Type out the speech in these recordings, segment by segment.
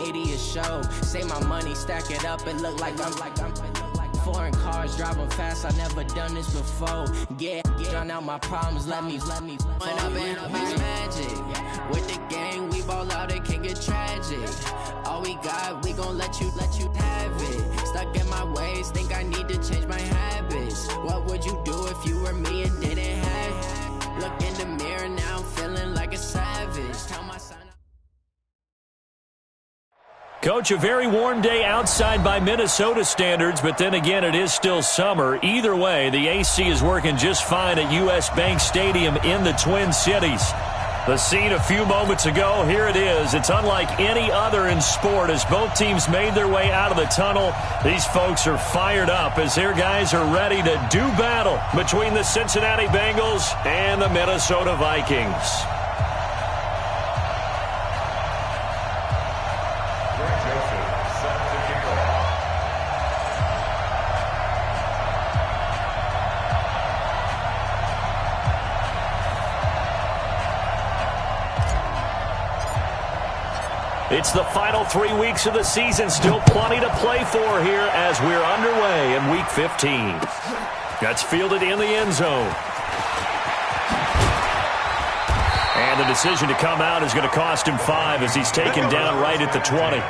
80 a show. Say my money, stack it up, it look like I'm foreign cars, driving fast, I never done this before. Yeah, drown out my problems, let me When I've been magic. With the gang, we ball out, it can get tragic. All we got, we gon' let you have it. Stuck in my ways, think I need to change my habits. What would you do if you were me and didn't have it? Look in the mirror, now I'm feeling like a savage. Tell my son. Coach, a very warm day outside by Minnesota standards, but then again, it is still summer. Either way, the AC is working just fine at U.S. Bank Stadium in the Twin Cities. The scene a few moments ago, here it is. It's unlike any other in sport as both teams made their way out of the tunnel. These folks are fired up as their guys are ready to do battle between the Cincinnati Bengals and the Minnesota Vikings. It's the final 3 weeks of the season. Still plenty to play for here as we're underway in Week 15. That's fielded in the end zone. And the decision to come out is going to cost him 5 as he's taken down right at the 20.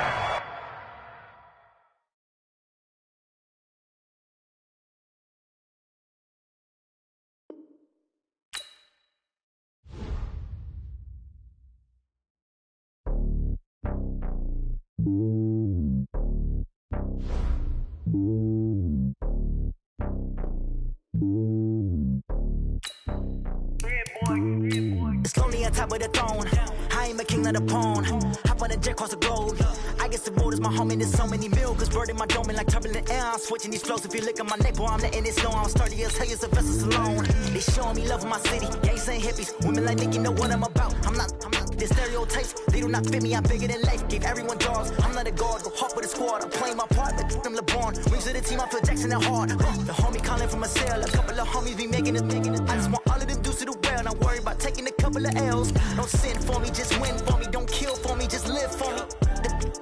It's lonely on top of the throne. I ain't a king, not a pawn. Hop on a jet across the globe. I guess the world is my home and there's so many milk. Bird in my dome and like turbulent air. I'm switching these flows. If you look at my neck, boy, I'm letting it snow. I'm starting to tell you it's a vessel alone. They showing me love in my city. Gangs and hippies. Women like Nicki know what I'm about. I'm not the stereotypes. They do not fit me. I'm bigger than life. Gave everyone dogs. I'm not a guard. Go hard with a squad. I'm playing my part like them LeBron. Rings to the team. I feel Jackson and hard. The homie calling from a cell. A couple of homies be making it. I just want all of them dudes to do well. Not worry about taking a couple of L's. Don't sin for me, just win for me. Don't kill for me, just live for me.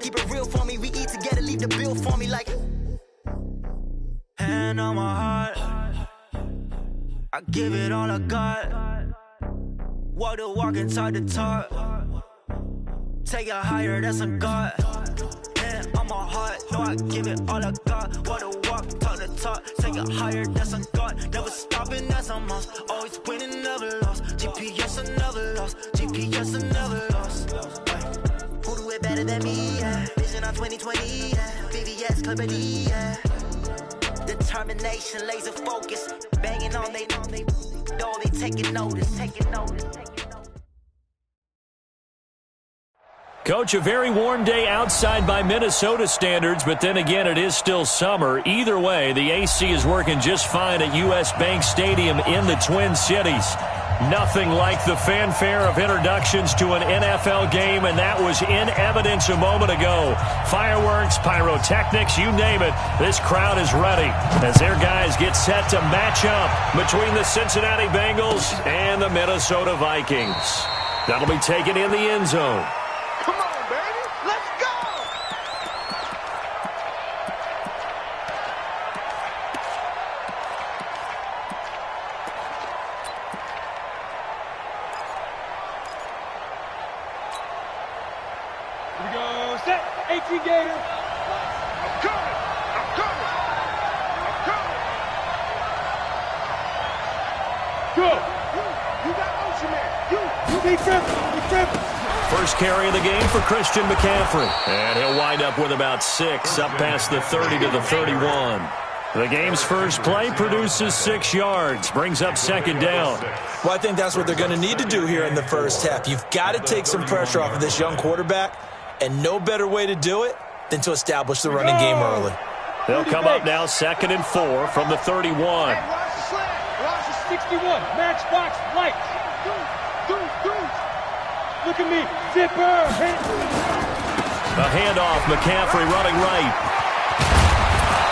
Keep it real for me. We eat together, leave the bill for me like. Hand on my heart, I give it all I got. Walk the walk and talk the talk. Take it higher, that's a God. Hand on my heart, no, I give it all I got. Walk the walk, talk the talk. Take it higher, that's a God. Never stopping, that's a must. Always winning, never lost. GPS, I never lost. GPS, I never lost. Who do it better than me? Yeah. Vision on 2020. Yeah. VVS, Clarity. Yeah. Determination, laser focus. Banging on they taking notice. Coach, a very warm day outside by Minnesota standards, but then again, it is still summer. Either way, the AC is working just fine at U.S. Bank Stadium in the Twin Cities. Nothing like the fanfare of introductions to an NFL game, and that was in evidence a moment ago. Fireworks, pyrotechnics, you name it. This crowd is ready as their guys get set to match up between the Cincinnati Bengals and the Minnesota Vikings. That'll be taken in the end zone. Come on, baby. Let's go! Here we go. Set. 18 Gator. I'm coming. Go. You got motion man. You be tripping. First carry of the game for Christian McCaffrey. And he'll wind up with about 6 up past the 30 to the 31. The game's first play produces 6 yards, brings up second down. Well, I think that's what they're going to need to do here in the first half. You've got to take some pressure off of this young quarterback, and no better way to do it than to establish the running game early. They'll come up now 2nd and 4 from the 31. Hey, watch the slant. Watch the 61. Matchbox lights. Look at me. Zipper. A handoff. McCaffrey running right.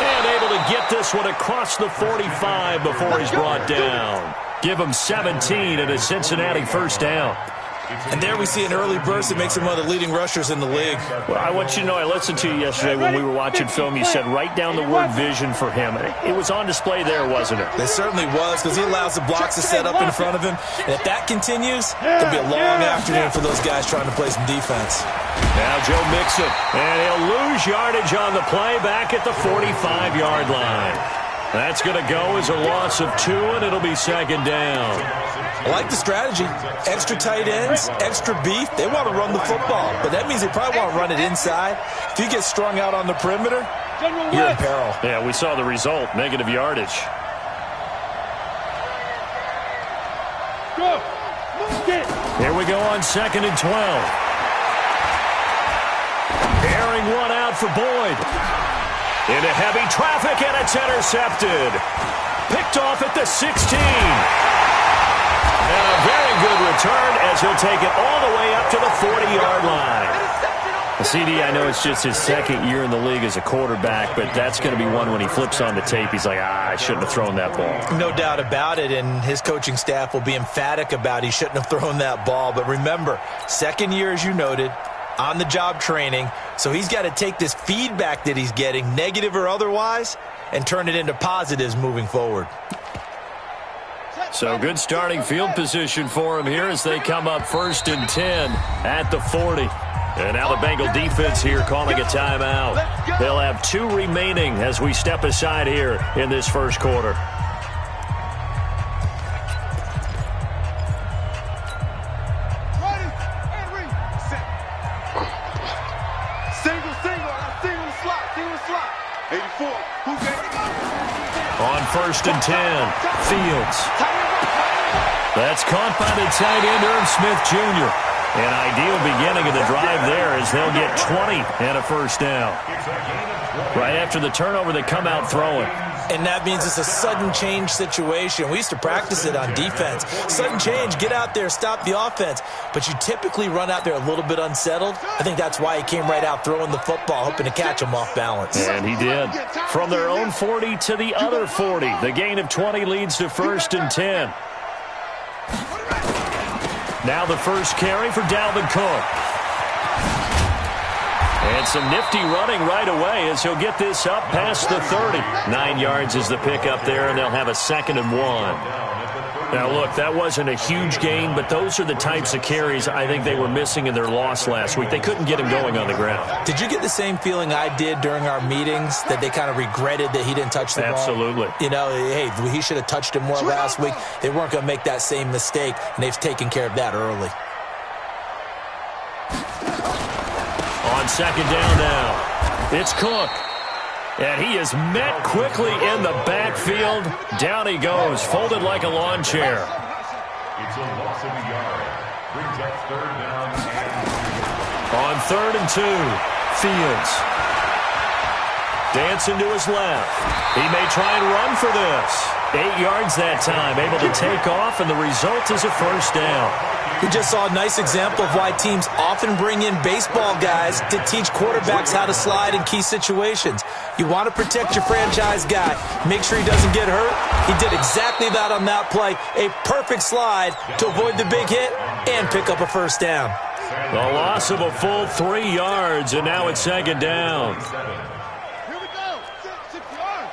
And able to get this one across the 45 before he's brought down. Give him 17 and a Cincinnati first down. And there we see an early burst that makes him one of the leading rushers in the league. Well, I want you to know, I listened to you yesterday when we were watching film. You said write down the word vision for him. It was on display there, wasn't it? It certainly was, because he allows the blocks to set up in front of him. And if that continues, it'll be a long afternoon for those guys trying to play some defense. Now Joe Mixon, and he'll lose yardage on the play back at the 45-yard line. That's going to go as a loss of 2, and it'll be second down. I like the strategy. Extra tight ends, extra beef. They want to run the football, but that means they probably want to run it inside. If you get strung out on the perimeter, you're in peril. Yeah, we saw the result, negative yardage. Go. Here we go on 2nd and 12. Airing one out for Boyd. Into heavy traffic, and it's intercepted. Picked off at the 16. And a very good return as he'll take it all the way up to the 40-yard line. CD, I know it's just his second year in the league as a quarterback, but that's going to be one when he flips on the tape. He's like, I shouldn't have thrown that ball. No doubt about it, and his coaching staff will be emphatic about he shouldn't have thrown that ball. But remember, second year, as you noted, on-the-job training, so he's got to take this feedback that he's getting, negative or otherwise, and turn it into positives moving forward. So good starting field position for him here as they come up 1st and 10 at the 40. And now the Bengal defense here calling a timeout. They'll have 2 remaining as we step aside here in this first quarter. On 1st and 10, Fields. That's caught by the tight end, Irv Smith Jr. An ideal beginning of the drive there as they'll get 20 and a first down. Right after the turnover, they come out throwing. And that means it's a sudden change situation. We used to practice it on defense. Sudden change, get out there, stop the offense. But you typically run out there a little bit unsettled. I think that's why he came right out throwing the football, hoping to catch him off balance. And he did. From their own 40 to the other 40. The gain of 20 leads to 1st and 10. Now the first carry for Dalvin Cook. And some nifty running right away as he'll get this up past the 30. 9 yards is the pickup there, and they'll have a 2nd and 1. Now, look, that wasn't a huge gain, but those are the types of carries I think they were missing in their loss last week. They couldn't get him going on the ground. Did you get the same feeling I did during our meetings, that they kind of regretted that he didn't touch the ball? Absolutely. You know, hey, he should have touched it more last week. They weren't going to make that same mistake, and they've taken care of that early. On 2nd down now, it's Cook. And he is met quickly in the backfield. Down he goes, folded like a lawn chair. It's a loss of a yard. Brings up 3rd down. On 3rd and 2, Fields. Dancing to his left. He may try and run for this. 8 yards that time, able to take off, and the result is a first down. We just saw a nice example of why teams often bring in baseball guys to teach quarterbacks how to slide in key situations. You want to protect your franchise guy. Make sure he doesn't get hurt. He did exactly that on that play. A perfect slide to avoid the big hit and pick up a first down. The loss of a full 3 yards, and now it's 2nd down. Here we go. 6 yards.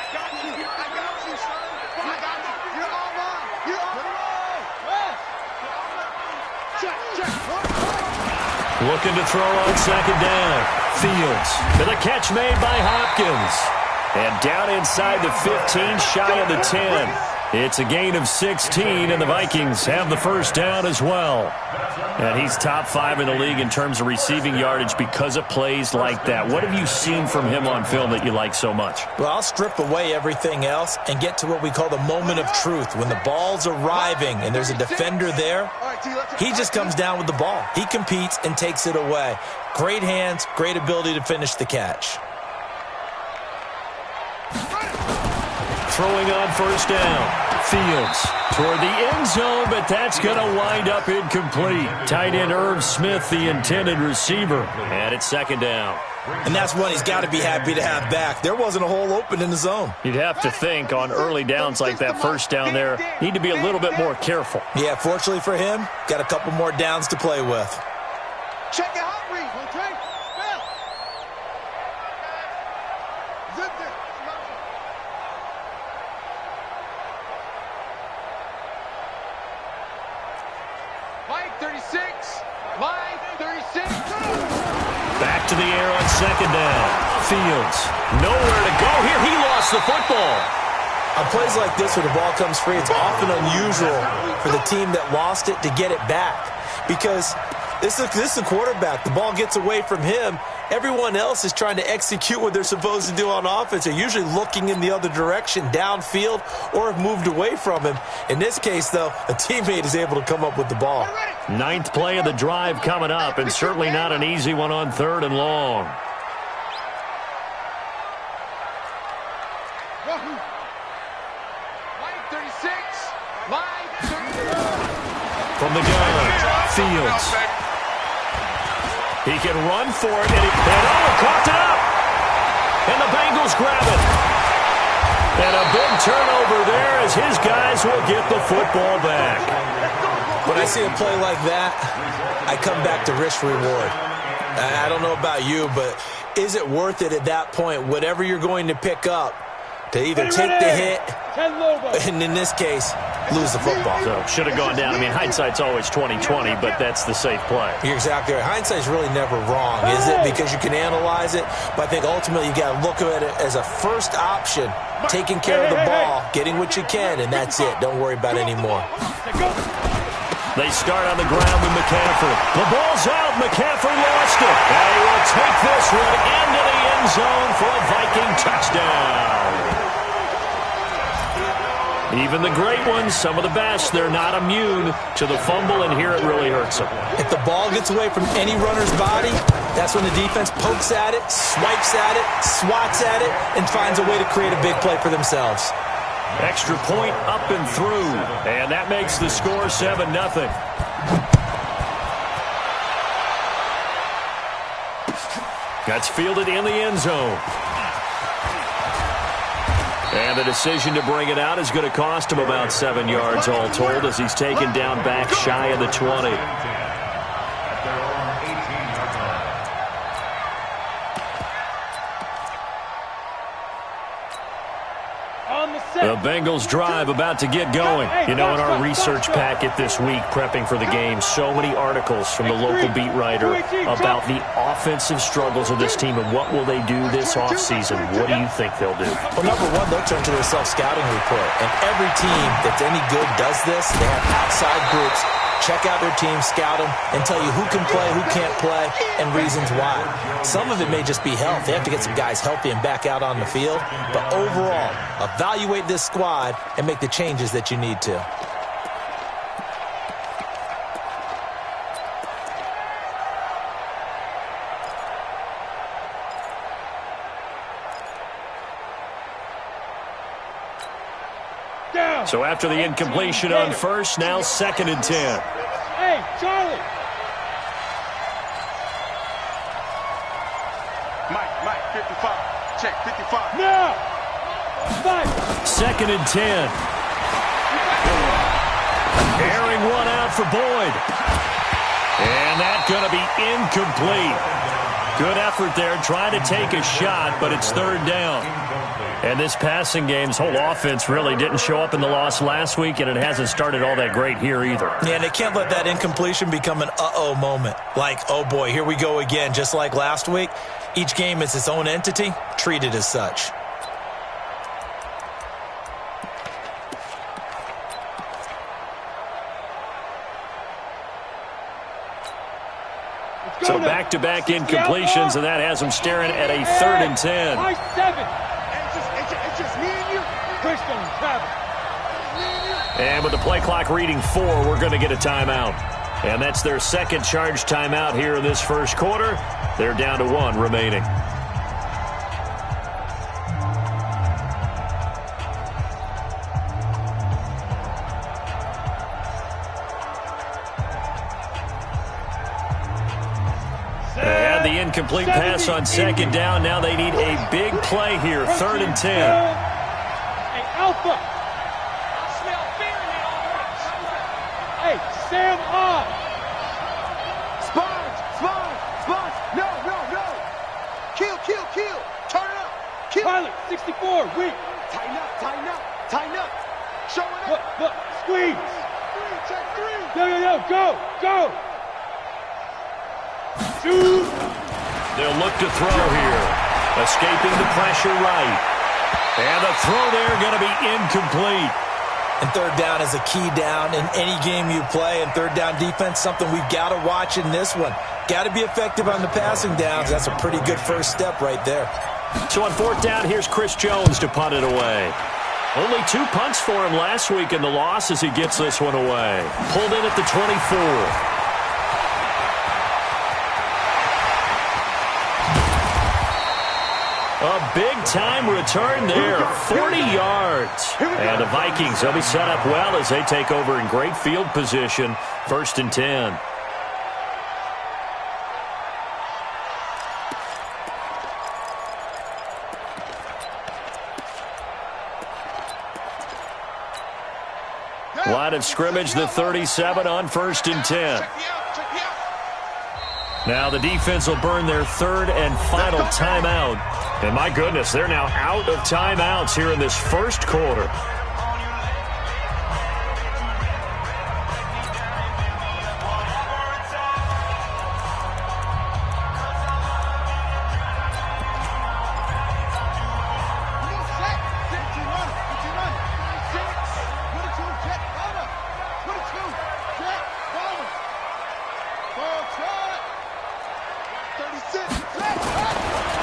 I got you. I got you, son. I got you. You're all right. You're all right. Check, check. Looking to throw on 2nd down. Fields. To the catch made by Hopkins. And down inside the 15, shy of the 10. It's a gain of 16, and the Vikings have the first down as well. And he's top 5 in the league in terms of receiving yardage because of plays like that. What have you seen from him on film that you like so much? Well, I'll strip away everything else and get to what we call the moment of truth. When the ball's arriving and there's a defender there, he just comes down with the ball. He competes and takes it away. Great hands, great ability to finish the catch. Throwing on first down. Fields toward the end zone, but that's going to wind up incomplete. Tight end Irv Smith, the intended receiver. And it's 2nd down. And that's one he's got to be happy to have back. There wasn't a hole open in the zone. You'd have to think on early downs like that first down there, need to be a little bit more careful. Yeah, fortunately for him, got a couple more downs to play with. Check it out, Reed. Okay? Spell. Zip it. Mike 36. Mike 36. Back to the air on second down. Fields, nowhere to go here. He lost the football. On plays like this where the ball comes free, it's often unusual for the team that lost it to get it back. Because this is the quarterback. The ball gets away from him. Everyone else is trying to execute what they're supposed to do on offense. They're usually looking in the other direction, downfield, or have moved away from him. In this case, though, a teammate is able to come up with the ball. Ninth play of the drive coming up, and certainly not an easy one on 3rd and long. Mike 36. Mike 36. From the gun, Fields. He can run for it, and coughed it up. And the Bengals grab it. And a big turnover there as his guys will get the football back. When I see a play like that, I come back to risk-reward. I don't know about you, but is it worth it at that point, whatever you're going to pick up, to either take the hit, and in this case, lose the football? So should have gone down. I mean, hindsight's always 20/20, but that's the safe play. You're exactly right. Hindsight's really never wrong, is it? Because you can analyze it, but I think ultimately you got to look at it as a first option, taking care of the ball, getting what you can, and that's it. Don't worry about it anymore. They start on the ground with McCaffrey. The ball's out. McCaffrey lost it. And he will take this one into the end zone for a Viking touchdown. Even the great ones, some of the best, they're not immune to the fumble, and here it really hurts them. If the ball gets away from any runner's body, that's when the defense pokes at it, swipes at it, swats at it, and finds a way to create a big play for themselves. Extra point up and through, and that makes the score 7-0. That's fielded in the end zone. And the decision to bring it out is going to cost him about 7 yards all told as he's taken down back shy of the 20. The Bengals drive about to get going. You know, in our research packet this week, prepping for the game, so many articles from the local beat writer about the offensive struggles of this team and what will they do this offseason. What do you think they'll do? Well, number one, they'll turn to their self-scouting report. And every team that's any good does this. They have outside groups. Check out their team, scout them, and tell you who can play, who can't play, and reasons why. Some of it may just be health. They have to get some guys healthy and back out on the field. But overall, evaluate this squad and make the changes that you need to. So after the incompletion on first, now 2nd and 10. Hey, Charlie. Mike, 55. Check, 55. Now. 2nd and 10. Airing one out for Boyd. And that's going to be incomplete. Good effort there, trying to take a shot, but it's 3rd down. And this passing game's whole offense really didn't show up in the loss last week, and it hasn't started all that great here either. Yeah, and they can't let that incompletion become an uh-oh moment. Like, oh boy, here we go again, just like last week. Each game is its own entity, treated as such. So back-to-back incompletions, and that has them staring at a 3rd and 10. It's just me and you. Christian and Travis. And with the play clock reading 4, we're going to get a timeout. And that's their second charge timeout here in this first quarter. They're down to 1 remaining. the incomplete pass on second down. Now they need a big play here, 3rd and 10. Hey, Alpha. I smell fear in that offense. Hey, Sam off. Sponge. No. Kill. Turn it up. Kill. Pilot, 64, weak. Tighten up. Show it up. Look, squeeze. Check 3. Yo, go. Shoot. They'll look to throw here. Escaping the pressure right. And the throw there going to be incomplete. And 3rd down is a key down in any game you play. And 3rd down defense, something we've got to watch in this one. Got to be effective on the passing downs. That's a pretty good first step right there. So on 4th down, here's Chris Jones to punt it away. Only 2 punts for him last week in the loss as he gets this one away. Pulled in at the 24. A big-time return there, 40 yards. And the Vikings, they'll be set up well as they take over in great field position, 1st and 10. Line of scrimmage, the 37 on 1st and 10. Now the defense will burn their 3rd and final timeout. And my goodness, they're now out of timeouts here in this first quarter.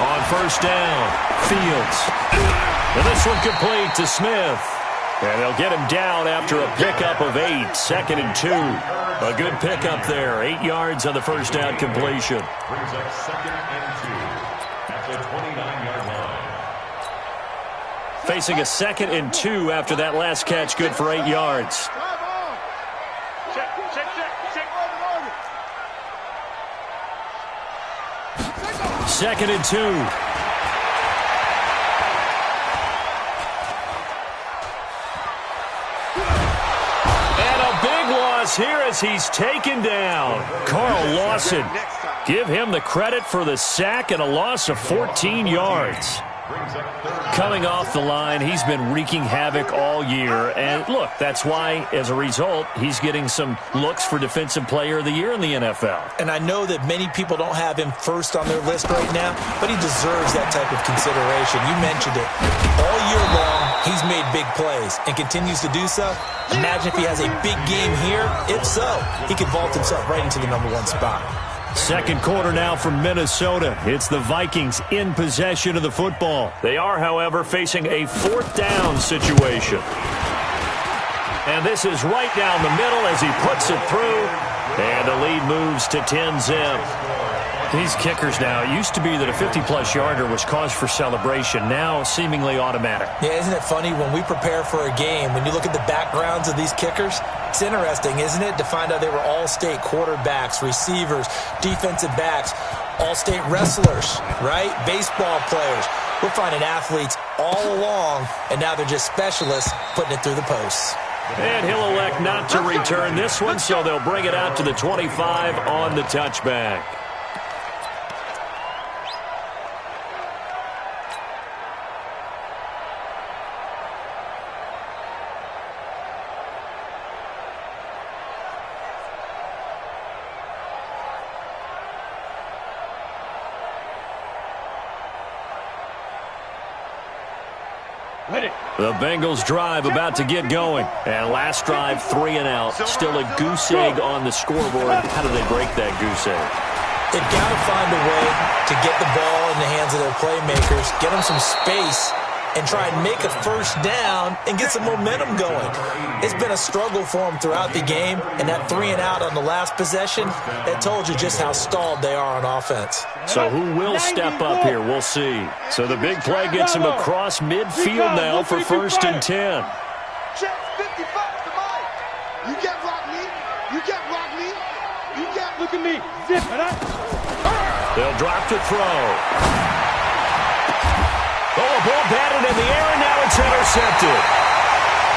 On 1st down, Fields. And this one complete to Smith. And they'll get him down after a pickup of 8, 2nd and 2. A good pickup there, 8 yards on the 1st down completion. Brings up 2nd and 2 at the 29-yard line. Facing a 2nd and 2 after that last catch, good for 8 yards. Check. 2nd and 2. And a big loss here as he's taken down. Carl Lawson. Give him the credit for the sack and a loss of 14 yards. Coming off the line, he's been wreaking havoc all year. And look, that's why, as a result, he's getting some looks for Defensive Player of the Year in the NFL. And I know that many people don't have him first on their list right now, but he deserves that type of consideration. You mentioned it. All year long, he's made big plays and continues to do so. Imagine if he has a big game here. If so, he could vault himself right into the #1 spot. Second quarter now from Minnesota. It's the Vikings in possession of the football. They are, however, facing a 4th down situation. And this is right down the middle as he puts it through. And the lead moves to 10-zip. These kickers now, it used to be that a 50-plus yarder was cause for celebration. Now seemingly automatic. Yeah, isn't it funny when we prepare for a game, when you look at the backgrounds of these kickers, it's interesting, isn't it, to find out they were all-state quarterbacks, receivers, defensive backs, all-state wrestlers, right? Baseball players. We're finding athletes all along, and now they're just specialists putting it through the posts. And he'll elect not to return this one, so they'll bring it out to the 25 on the touchback. The Bengals drive about to get going. And last drive, 3 and out. Still a goose egg on the scoreboard. How do they break that goose egg? They've got to find a way to get the ball in the hands of their playmakers, get them some space, and try and make a first down and get some momentum going. It's been a struggle for them throughout the game, and that 3 and out on the last possession, that told you just how stalled they are on offense. So who will step up here? We'll see. So the big play gets him across midfield now for 1st and 10. Check 55 to Mike. You can't block me. You can't block me. You can't look at me. Zip it up. They'll drop to throw. Oh, a ball batted in the air, and now it's intercepted.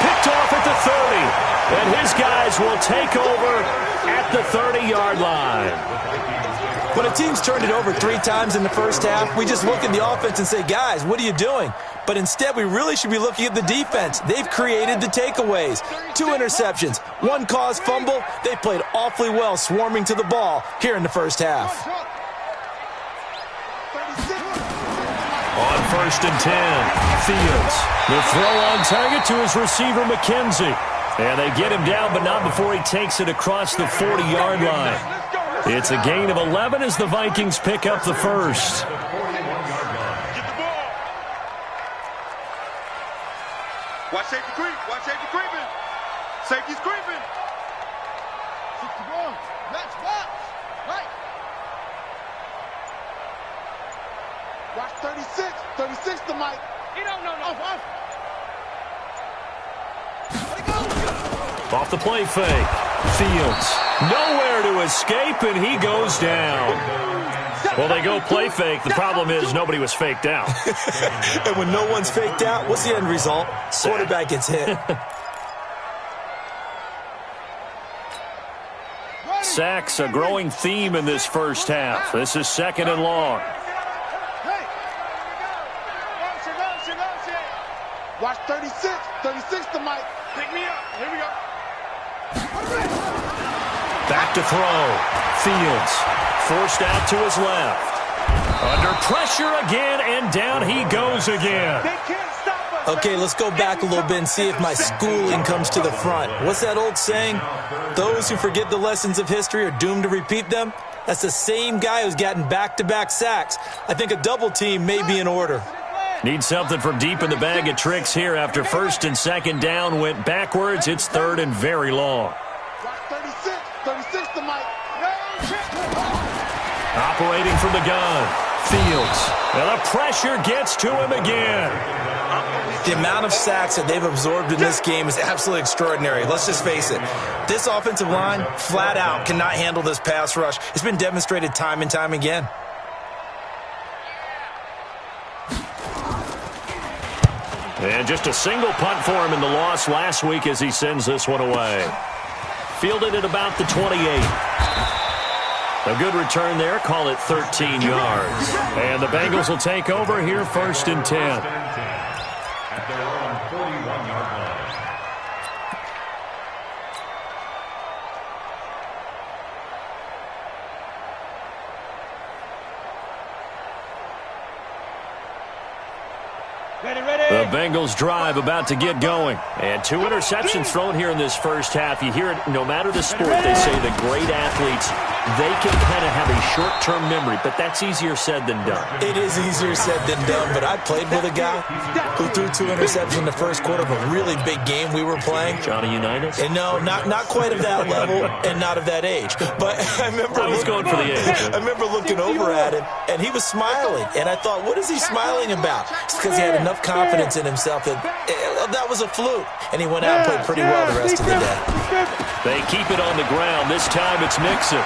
Picked off at the 30. And his guys will take over at the 30-yard line. When a team's turned it over 3 times in the first half, we just look at the offense and say, guys, what are you doing? But instead, we really should be looking at the defense. They've created the takeaways. 2 interceptions, 1 caused fumble. They played awfully well swarming to the ball here in the first half. On 1st and 10, Fields. The throw on target to his receiver, McKenzie. And they get him down, but not before he takes it across the 40-yard line. It's a gain of 11 as the Vikings pick up the first. Watch safety creep. Watch safety creeping. Safety's creeping. 61. Match box. Right. Watch 36. 36 to Mike. No. Off. Off the play fake. Fields. Nowhere to escape, and he goes down. Well, they go play fake. The problem is nobody was faked out. And when no one's faked out, what's the end result? Quarterback gets hit. Sacks, a growing theme in this first half. This is 2nd and long. Watch 36. 36 to Mike. Pick me up. Here we go. Back to throw. Fields forced out to his left. Under pressure again, and down he goes again. They can't stop us. Okay, let's go back a little bit and see if my schooling comes to the front. What's that old saying? Those who forget the lessons of history are doomed to repeat them. That's the same guy who's gotten back-to-back sacks. I think a double team may be in order. Need something from deep in the bag of tricks here after 1st and 2nd down went backwards. It's 3rd and very long. 36 to Mike. Operating from the gun. Fields. And the pressure gets to him again. The amount of sacks that they've absorbed in this game is absolutely extraordinary. Let's just face it. This offensive line, flat out, cannot handle this pass rush. It's been demonstrated time and time again. And just a single punt for him in the loss last week as he sends this one away. Fielded at about the 28. A good return there. Call it 13 yards. And the Bengals will take over here 1st and 10. At their own 41-yard line. The Bengals drive about to get going. And 2 interceptions thrown here in this first half. You hear it, no matter the sport, they say the great athletes, they can kind of have a short-term memory, but that's easier said than done. It is easier said than done, but I played with a guy who threw 2 interceptions in the first quarter of a really big game we were playing. Johnny Unitas? And no, not quite of that level and not of that age. But I was going for the age. I remember looking over at him, and he was smiling. And I thought, what is he smiling about? It's because he had enough confidence in himself that was a fluke. And he went out and played pretty well the rest of the day. They keep it on the ground. This time it's Mixon.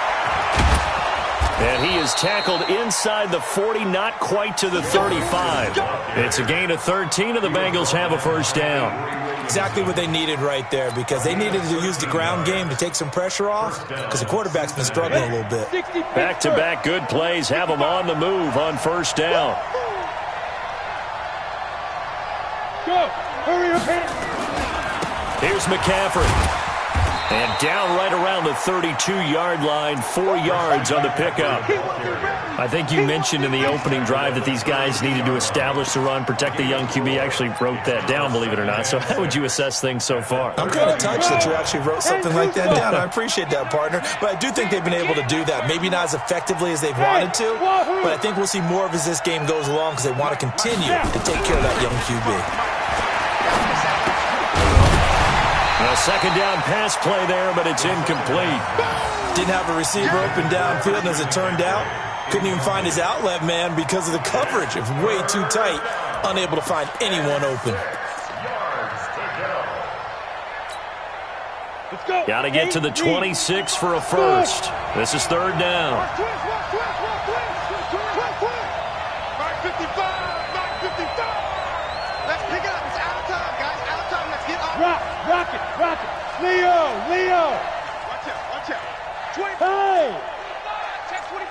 And he is tackled inside the 40, not quite to the 35. It's a gain of 13, and the Bengals have a first down. Exactly what they needed right there, because they needed to use the ground game to take some pressure off, because the quarterback's been struggling a little bit. Back-to-back good plays have them on the move on first down. Go! Hurry up here! Here's McCaffrey. And down right around the 32-yard line, 4 yards on the pickup. I think you mentioned in the opening drive that these guys needed to establish the run, protect the young QB. I actually wrote that down, believe it or not. So how would you assess things so far? I'm kind of touched that you actually wrote something like that down. I appreciate that, partner. But I do think they've been able to do that. Maybe not as effectively as they've wanted to, but I think we'll see more of as this game goes along because they want to continue to take care of that young QB. A second down pass play there, but it's incomplete. Didn't have a receiver open downfield, and as it turned out, couldn't even find his outlet man because of the coverage. It was way too tight, unable to find anyone open. Got to get to the 26 for a first. This is 3rd down. Mike 55. Let's pick it up. It's out of time, guys. Out of time. Let's get off. Rock it. Leo. Watch out. 25. Hey. Check 25.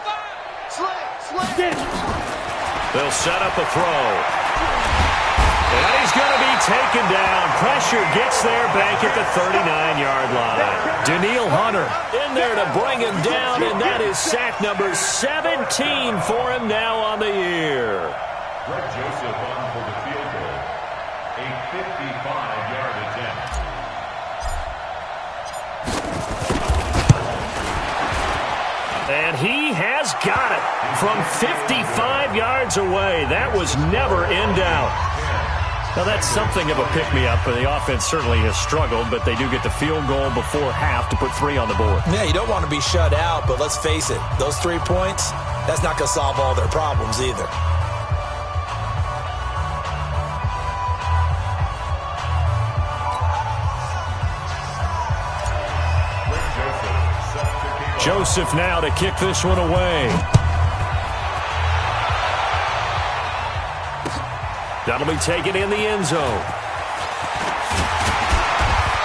Slay. They'll set up a throw. And he's going to be taken down. Pressure gets there back at the 39-yard line. Danielle Hunter in there to bring him down, and that is sack number 17 for him now on the year. Greg Joseph on for the field goal. A 55-yard attempt. And he has got it from 55 yards away. That was never in doubt. Now, that's something of a pick-me-up, but the offense certainly has struggled, but they do get the field goal before half to put 3 on the board. Yeah, you don't want to be shut out, but let's face it, those 3 points, that's not going to solve all their problems either. Joseph now to kick this one away. That'll be taken in the end zone.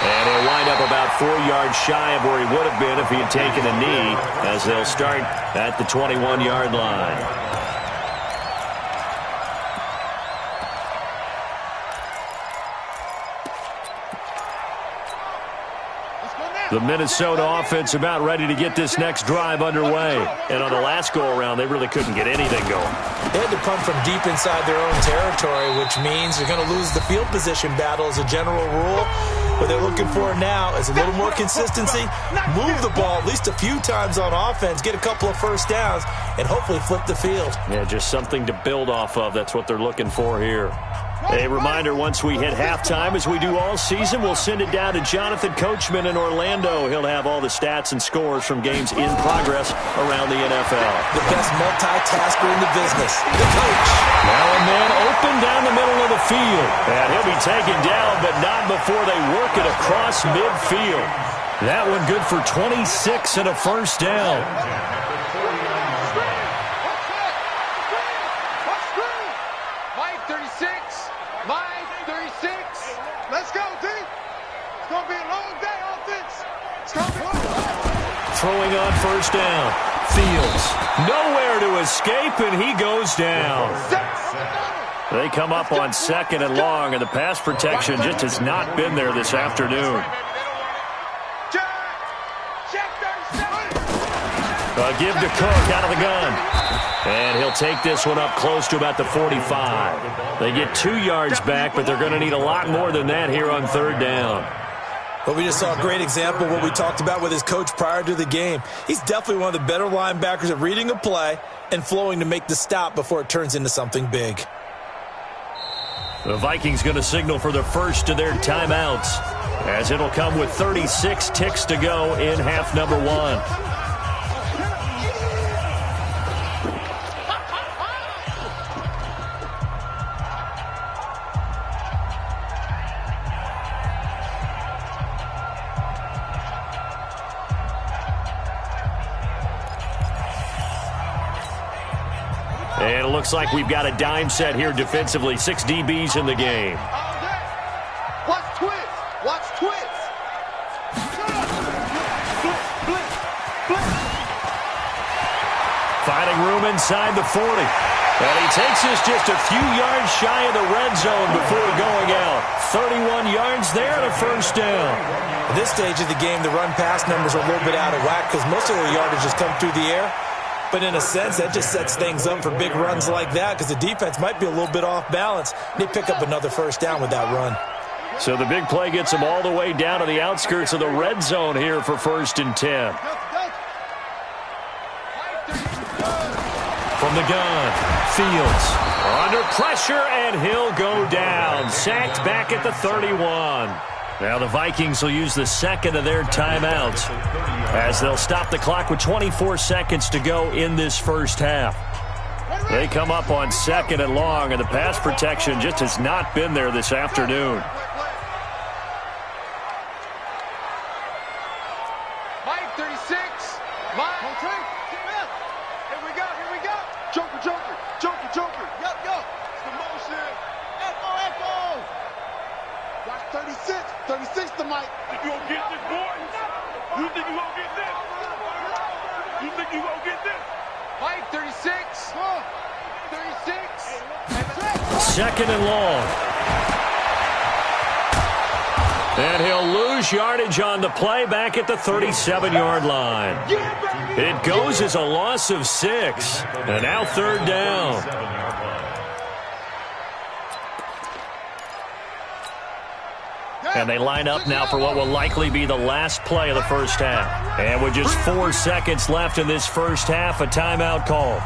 And he'll wind up about 4 yards shy of where he would have been if he had taken a knee, as they'll start at the 21-yard line. The Minnesota offense about ready to get this next drive underway. And on the last go-around, they really couldn't get anything going. They had to punt from deep inside their own territory, which means they're going to lose the field position battle as a general rule. What they're looking for now is a little more consistency, move the ball at least a few times on offense, get a couple of first downs, and hopefully flip the field. Yeah, just something to build off of. That's what they're looking for here. A reminder, once we hit halftime, as we do all season, we'll send it down to Jonathan Coachman in Orlando. He'll have all the stats and scores from games in progress around the NFL. The best multitasker in the business, the coach. Now and then, open down the middle of the field. And he'll be taken down, but not before they work it across midfield. That one good for 26 and a first down. Throwing on first down. Fields nowhere to escape, and he goes down. They come up on 2nd and long, and the pass protection just has not been there this afternoon. A give to Cook out of the gun. And he'll take this one up close to about the 45. They get 2 yards back, but they're going to need a lot more than that here on 3rd down. But we just saw a great example of what we talked about with his coach prior to the game. He's definitely one of the better linebackers at reading a play and flowing to make the stop before it turns into something big. The Vikings going to signal for the first of their timeouts, as it'll come with 36 ticks to go in half number 1. And it looks like we've got a dime set here defensively. 6 DBs in the game. Watch twist. Watch twist. Finding room inside the 40. And he takes this just a few yards shy of the red zone before going out. 31 yards there and a first down. At this stage of the game, the run-pass numbers are a little bit out of whack because most of their yardage has come through the air. But in a sense, that just sets things up for big runs like that because the defense might be a little bit off balance. They pick up another first down with that run. So the big play gets them all the way down to the outskirts of the red zone here for 1st and 10. From the gun, Fields under pressure, and he'll go down. Sacked back at the 31. Now the Vikings will use the 2nd of their timeouts as they'll stop the clock with 24 seconds to go in this first half. They come up on 2nd and long, and the pass protection just has not been there this afternoon. Mike 36. Mike. Here we go. Joker. Yep. the mic. You gonna get this, boy? You think you gonna get this? You think you gonna get this? Mike, 36. 36. Second and long. And he'll lose yardage on the play back at the 37-yard line. It goes as a loss of 6. And now third down. And they line up now for what will likely be the last play of the first half. And with just 4 seconds left in this first half, a timeout call.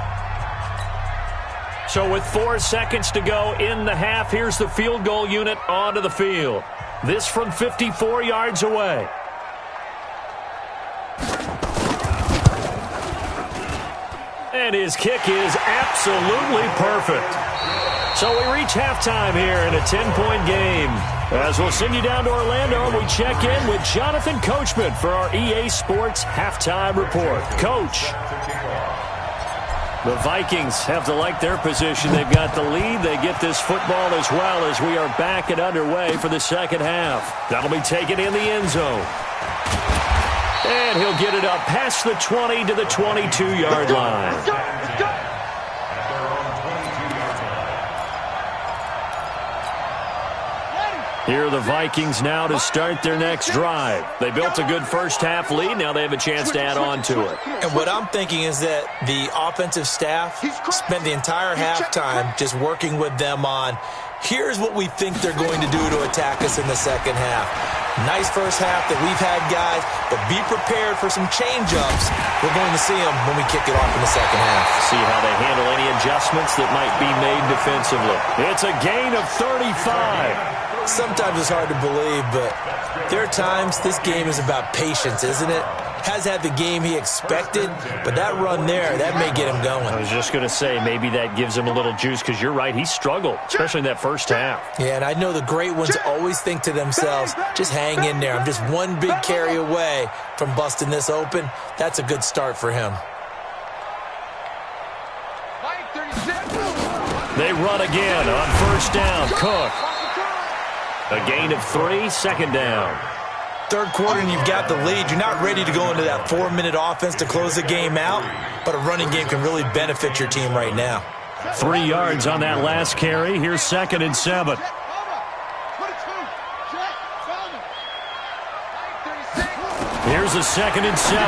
So with 4 seconds to go in the half, here's the field goal unit onto the field. This from 54 yards away. And his kick is absolutely perfect. So we reach halftime here in a 10-point game. As we'll send you down to Orlando, and we check in with Jonathan Coachman for our EA Sports Halftime Report. Coach, the Vikings have to like their position. They've got the lead. They get this football as well as we are back and underway for the second half. That'll be taken in the end zone. And he'll get it up past the 20 to the 22-yard line. Here are the Vikings now to start their next drive. They built a good first-half lead. Now they have a chance to add on to it. And what I'm thinking is that the offensive staff spent the entire halftime just working with them on, here's what we think they're going to do to attack us in the second half. Nice first half that we've had, guys, but be prepared for some change-ups. We're going to see them when we kick it off in the second half. See how they handle any adjustments that might be made defensively. It's a gain of 35. Sometimes it's hard to believe, but there are times this game is about patience, isn't it? Has had the game he expected, but that run there, that may get him going. I was just going to say, maybe that gives him a little juice, because you're right, he struggled, especially in that first half. Yeah, and I know the great ones always think to themselves, just hang in there. I'm just one big carry away from busting this open. That's a good start for him. They run again on first down. Cook. A gain of 3, second down. Third quarter and you've got the lead. You're not ready to go into that 4-minute offense to close the game out, but a running game can really benefit your team right now. 3 yards on that last carry. Here's 2nd and 7. Here's a 2nd and 7.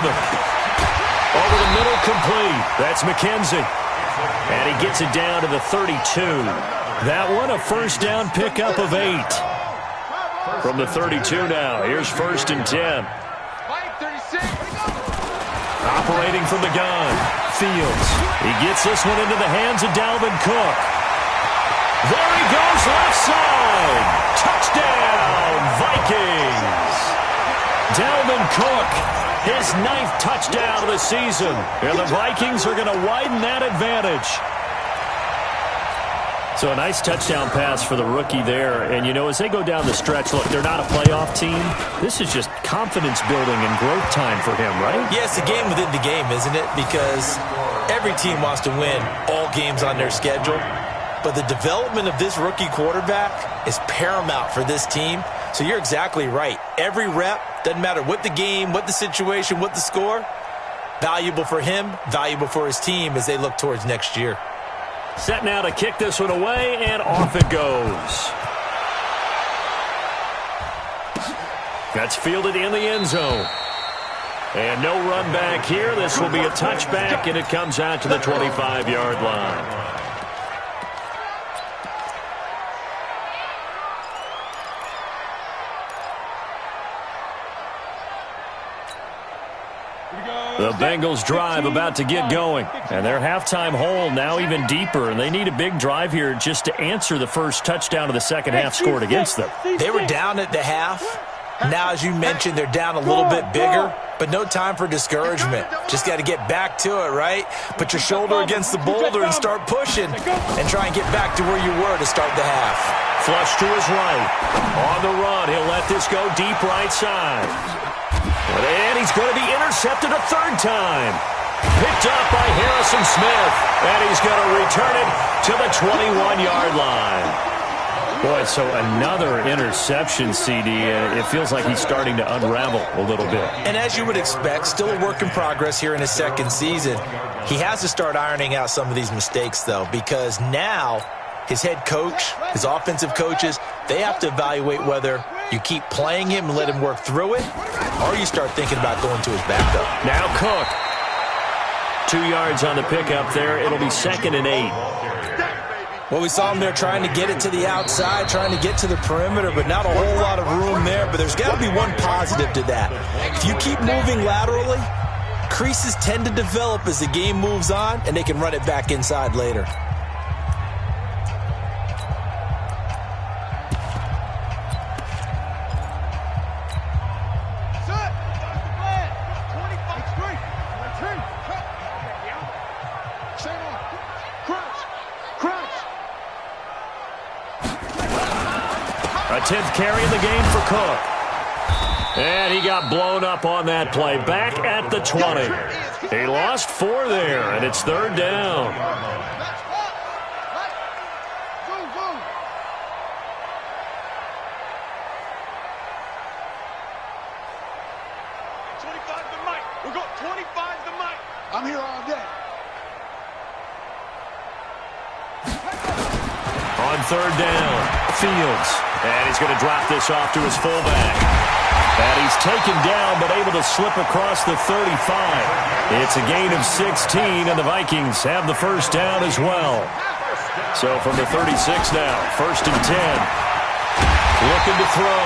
Over the middle, complete. That's McKenzie. And he gets it down to the 32. That one, a first down pickup of 8. From the 32 now, here's 1st and 10. Operating from the gun, Fields. He gets this one into the hands of Dalvin Cook. There he goes, left side. Touchdown, Vikings. Dalvin Cook, his 9th touchdown of the season. And the Vikings are going to widen that advantage. So a nice touchdown pass for the rookie there. And, you know, as they go down the stretch, look, they're not a playoff team. This is just confidence building and growth time for him, right? Yeah, it's a game within the game, isn't it? Because every team wants to win all games on their schedule. But the development of this rookie quarterback is paramount for this team. So you're exactly right. Every rep, doesn't matter what the game, what the situation, what the score, valuable for him, valuable for his team as they look towards next year. Set now to kick this one away, and off it goes. That's fielded in the end zone. And no run back here. This will be a touchback, and it comes out to the 25-yard line. The Bengals drive about to get going. And their halftime hole now even deeper. And they need a big drive here just to answer the first touchdown of the second half scored against them. They were down at the half. Now, as you mentioned, they're down a little bit bigger. But no time for discouragement. Just got to get back to it, right? Put your shoulder against the boulder and start pushing. And try and get back to where you were to start the half. Flush to his right. On the run, he'll let this go deep right side. And he's going to be intercepted a third time. Picked up by Harrison Smith. And he's going to return it to the 21-yard line. Boy, so another interception, CD. It feels like he's starting to unravel a little bit. And as you would expect, still a work in progress here in his second season. He has to start ironing out some of these mistakes, though, because now his head coach, his offensive coaches, they have to evaluate whether you keep playing him and let him work through it, or you start thinking about going to his backup. Now Cook. 2 yards on the pickup there. It'll be 2nd and 8. Well, we saw him there trying to get it to the outside, trying to get to the perimeter, but not a whole lot of room there. But there's got to be one positive to that. If you keep moving laterally, creases tend to develop as the game moves on, and they can run it back inside later. A 10th carry in the game for Cook. And he got blown up on that play. Back at the 20. He lost 4 there, and it's 3rd down. We got 25 the mic. I'm here all day. On 3rd down, Fields. And he's going to drop this off to his fullback. And he's taken down but able to slip across the 35. It's a gain of 16, and the Vikings have the first down as well. So from the 36 now, 1st and 10. Looking to throw.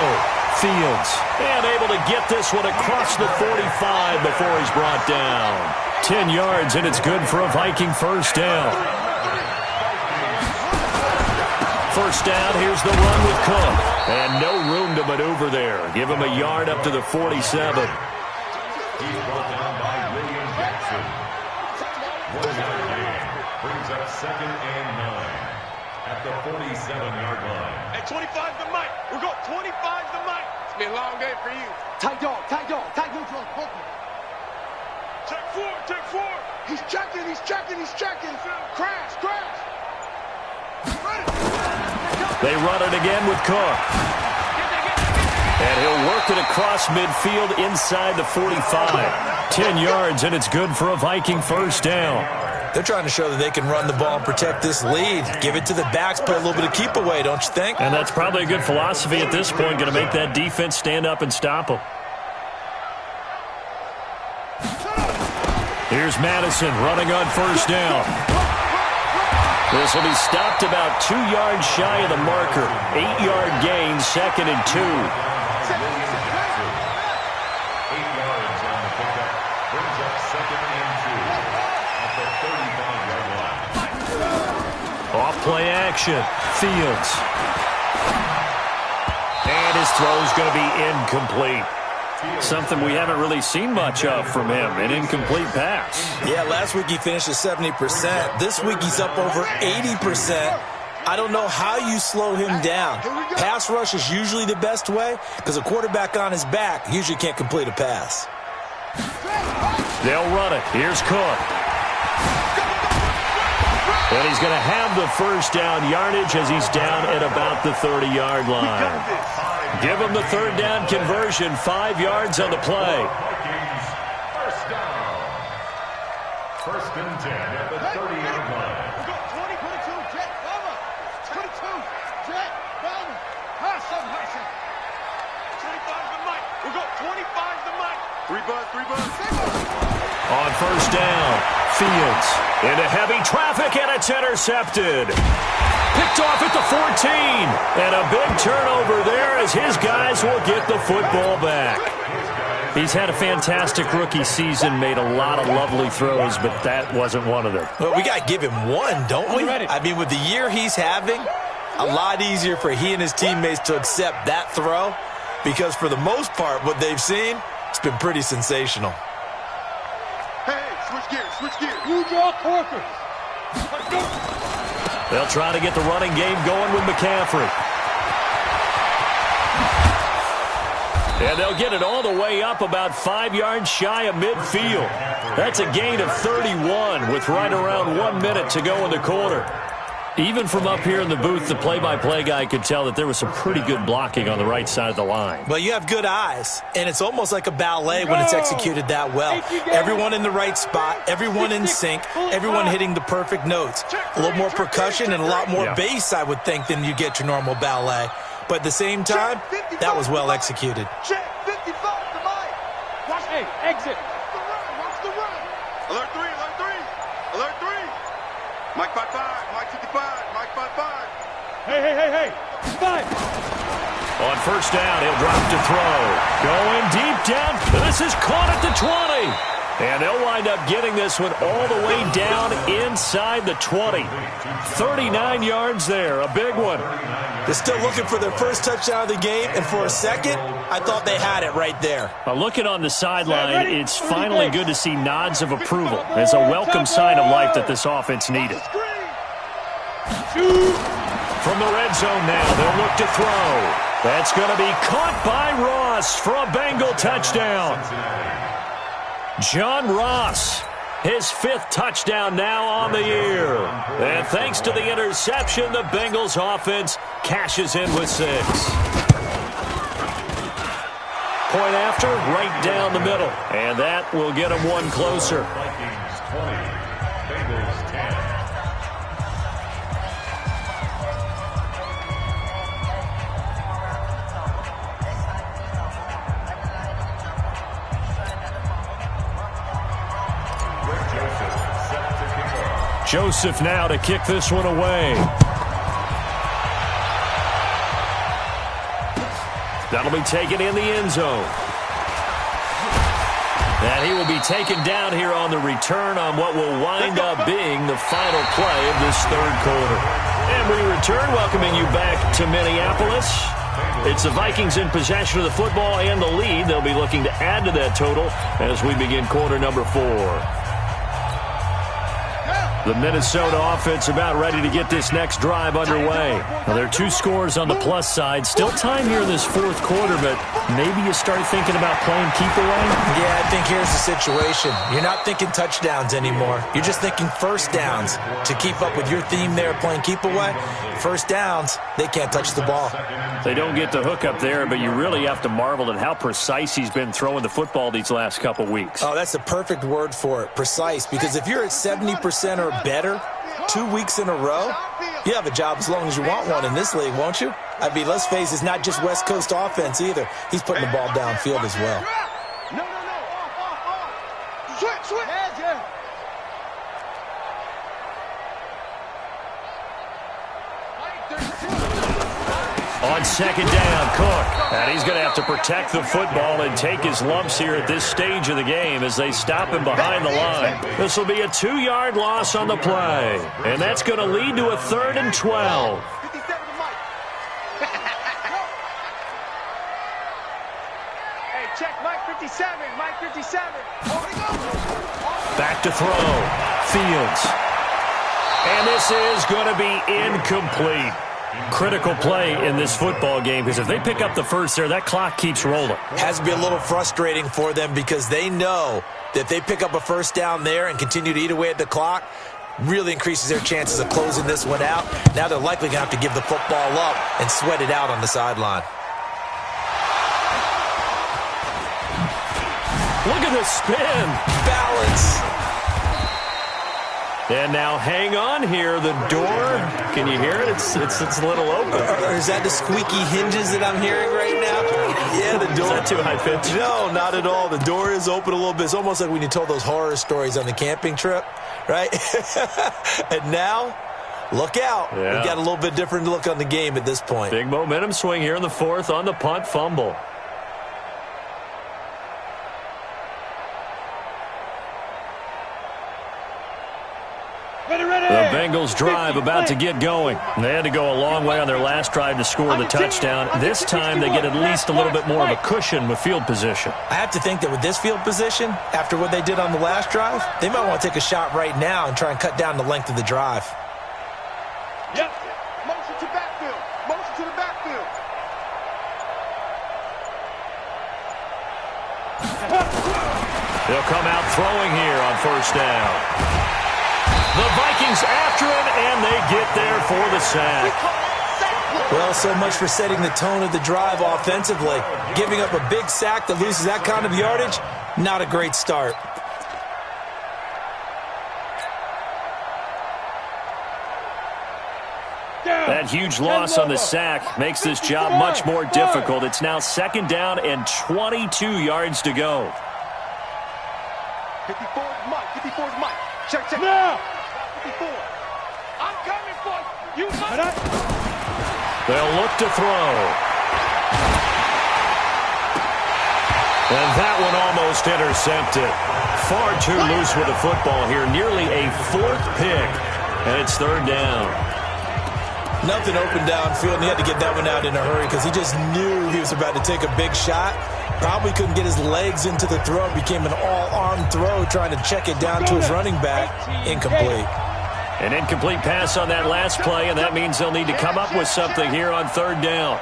Fields. And able to get this one across the 45 before he's brought down. 10 yards, and it's good for a Viking first down. First down, here's the run with Cook. And no room to maneuver there. Give him a yard up to the 47. He's brought down by William Jackson. 1-yard gain brings up 2nd and 9 at the 47-yard line. Hey, 25 the mic. We got 25 the mic. It's been a long day for you. Tight dog, neutral, open. Check 4, check 4. He's checking. Crash. They run it again with Cook. And he'll work it across midfield inside the 45. 10 yards, and it's good for a Viking first down. They're trying to show that they can run the ball and protect this lead. Give it to the backs, play a little bit of keep away, don't you think? And that's probably a good philosophy at this point, going to make that defense stand up and stop them. Here's Madison running on first down. This will be stopped about 2 yards shy of the marker. 8-yard gain, 2nd and 2. 8 yards on the pickup brings up 2nd and 2 at the 35-yard line. Off play action. Fields. And his throw's going to be incomplete. Something we haven't really seen much of from him, an incomplete pass. Yeah, last week he finished at 70%. This week he's up over 80%. I don't know how you slow him down. Pass rush is usually the best way because a quarterback on his back usually can't complete a pass. They'll run it. Here's Cook. And he's going to have the first down yardage as he's down at about the 30-yard line. Give him the 3rd down conversion, 5 yards on the play. Vikings first down. 1st and 10 at the 30-yard line. We got 20, 22, jet, bomber. 22, jet, bomber. Hustle. 25 the mic. We got 25 the mic. 3 buzz. On first down, Fields into heavy traffic, and it's intercepted. Picked off at the 14. And a big turnover there as his guys will get the football back. He's had a fantastic rookie season, made a lot of lovely throws, but that wasn't one of them. Well, we got to give him one, don't we? I mean, with the year he's having, a lot easier for he and his teammates to accept that throw because for the most part, what they've seen, it's been pretty sensational. Hey, switch gears. You draw Corker. Let's go. They'll try to get the running game going with McCaffrey. And they'll get it all the way up about 5 yards shy of midfield. That's a gain of 31 with right around 1 minute to go in the quarter. Even from up here in the booth, the play-by-play guy could tell that there was some pretty good blocking on the right side of the line. Well, you have good eyes, and it's almost like a ballet when it's executed that well. Everyone in the right spot, everyone in sync, everyone hitting the perfect notes. A little more percussion and a lot more bass, I would think, than you get your normal ballet. But at the same time, that was well executed. Check 55 to Mike. Watch, hey, exit. Watch the run. Alert 3, alert 3. Alert 3. Mike 55, Mike 55, Mike 55. Hey. 5. On first down, he'll drop to throw. Going deep down. This is caught at the 20. And they'll wind up getting this one all the way down inside the 20. 39 yards there, a big one. They're still looking for their first touchdown of the game, and for a second, I thought they had it right there. Looking on the sideline, it's finally good to see nods of approval. It's a welcome sign of life that this offense needed. From the red zone now, they'll look to throw. That's going to be caught by Ross for a Bengal touchdown. John Ross, his 5th touchdown now on the year. And thanks to the interception, the Bengals offense cashes in with 6. Point after, right down the middle. And that will get them one closer. Vikings 20, Bengals 10. Joseph now to kick this one away. That'll be taken in the end zone. And he will be taken down here on the return on what will wind up being the final play of this 3rd quarter. And we return, welcoming you back to Minneapolis. It's the Vikings in possession of the football and the lead. They'll be looking to add to that total as we begin quarter number 4. The Minnesota offense about ready to get this next drive underway. Now, there are 2 scores on the plus side. Still time here in this 4th quarter, but maybe you start thinking about playing keep away? Yeah, I think here's the situation. You're not thinking touchdowns anymore. You're just thinking first downs. To keep up with your theme there, playing keep away, first downs, they can't touch the ball. They don't get the hook up there, but you really have to marvel at how precise he's been throwing the football these last couple weeks. Oh, that's the perfect word for it, precise, because if you're at 70% or better 2 weeks in a row, you have a job as long as you want one in this league, won't you? I mean, let's face it, it's not just West Coast offense either. He's putting the ball downfield as well. No. Off. Switch. On second down, Cook. And he's going to have to protect the football and take his lumps here at this stage of the game as they stop him behind the line. This will be a 2-yard loss on the play. And that's going to lead to a 3rd and 12. Hey, check Mike 57. Mike 57. Back to throw. Fields. And this is going to be incomplete. Critical play in this football game because if they pick up the first there, that clock keeps rolling. Has to be a little frustrating for them because they know that if they pick up a first down there and continue to eat away at the clock, really increases their chances of closing this one out. Now they're likely going to have to give the football up and sweat it out on the sideline. Look at the spin. Balance. And now hang on here. The door, can you hear it? It's a little open. Or is that the squeaky hinges that I'm hearing right now? Yeah, the door. Is that too high pitch? No, not at all. The door is open a little bit. It's almost like when you told those horror stories on the camping trip, right? And now, look out. Yeah. We've got a little bit different look on the game at this point. Big momentum swing here in the 4th on the punt fumble. The Bengals drive about to get going. They had to go a long way on their last drive to score the touchdown. This time they get at least a little bit more of a cushion with field position. I have to think that with this field position, after what they did on the last drive, they might want to take a shot right now and try and cut down the length of the drive. Yep. Motion to backfield. Motion to the backfield. They'll come out throwing here on first down. The Vikings after him, and they get there for the sack. Well, so much for setting the tone of the drive offensively. Giving up a big sack that loses that kind of yardage, not a great start. That huge loss on the sack makes this job much more difficult. It's now 2nd down and 22 yards to go. 54 is Mike. 54 is Mike. Check. Now. 54. I'm coming for you. They'll look to throw. And that one almost intercepted. Far too loose with the football here. Nearly a 4th pick. And it's 3rd down. Nothing open downfield, and he had to get that one out in a hurry because he just knew he was about to take a big shot. Probably couldn't get his legs into the throw. It became an all-arm throw trying to check it down to his running back. Incomplete. An incomplete pass on that last play, and that means they'll need to come up with something here on 3rd down.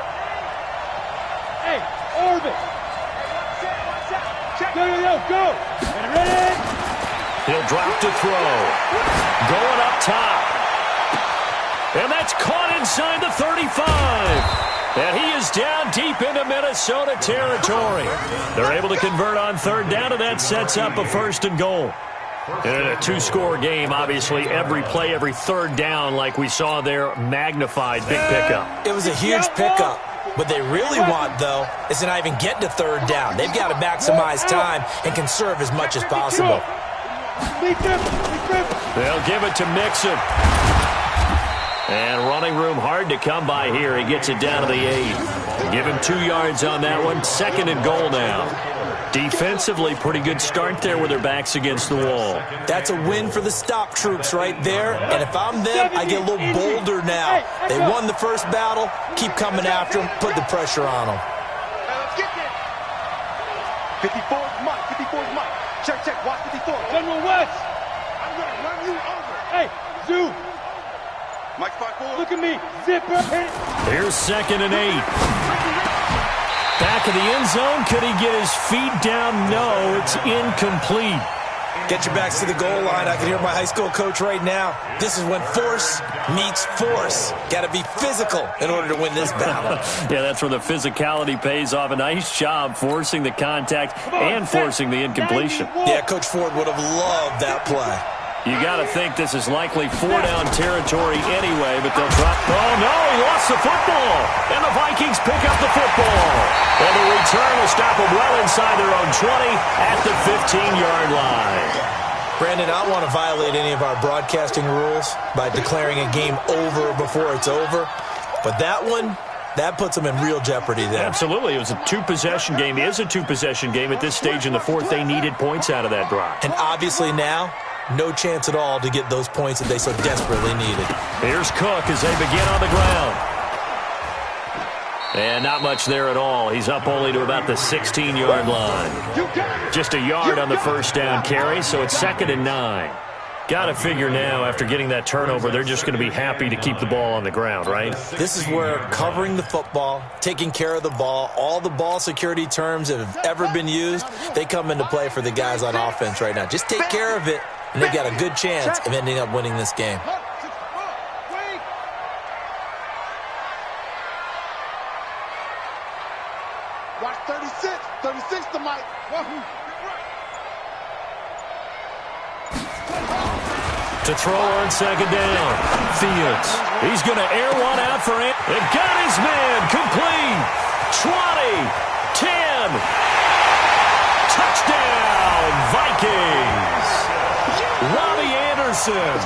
Hey, Orbit. Go. Ready? He'll drop to throw. Going up top. And that's caught inside the 35. And he is down deep into Minnesota territory. They're able to convert on 3rd down, and that sets up a 1st and goal. In a 2-score game, obviously, every play, every 3rd down, like we saw there, magnified big pickup. It was a huge pickup. What they really want, though, is to not even get to 3rd down. They've got to maximize time and conserve as much as possible. They'll give it to Mixon. And running room hard to come by here. He gets it down to the 8. Give him 2 yards on that one. 2nd and goal now. Defensively, pretty good start there with their backs against the wall. That's a win for the stop troops right there. And if I'm them, I get a little bolder now. They won the first battle. Keep coming after them. Put the pressure on them. Let's get there. 54 is Mike. 54 is Mike. Check. Watch 54. General West. I'm going to run you over. Hey, Zoo. Mike 5-4. Look at me. Zipper. Here's 2nd and 8. Back of the end zone. Could he get his feet down? No, it's incomplete. Get your backs to the goal line. I can hear my high school coach right now. This is when force meets force. Got to be physical in order to win this battle. Yeah, that's where the physicality pays off. A nice job forcing the contact and forcing the incompletion. Yeah, Coach Ford would have loved that play. You got to think this is likely 4-down territory anyway, but they'll drop. Oh, no, he lost the football. And the Vikings pick up the football. And the return will stop them well inside their own 20 at the 15-yard line. Brandon, I don't want to violate any of our broadcasting rules by declaring a game over before it's over. But that one, that puts them in real jeopardy there. Absolutely. It was a 2-possession game. It is a 2-possession game at this stage in the 4th. They needed points out of that drive. And obviously now, no chance at all to get those points that they so desperately needed. Here's Cook as they begin on the ground. And not much there at all. He's up only to about the 16-yard line. Just a yard on the 1st down carry, so it's 2nd and 9. Got to figure now, after getting that turnover, they're just going to be happy to keep the ball on the ground, right? This is where covering the football, taking care of the ball, all the ball security terms that have ever been used, they come into play for the guys on offense right now. Just take care of it, and they've got a good chance of ending up winning this game. Watch 36. 36 to Mike. To throw on 2nd down. Fields. He's going to air one out for him. And got his man. Complete. 20. 10. Touchdown. Vikings. Robbie Anderson.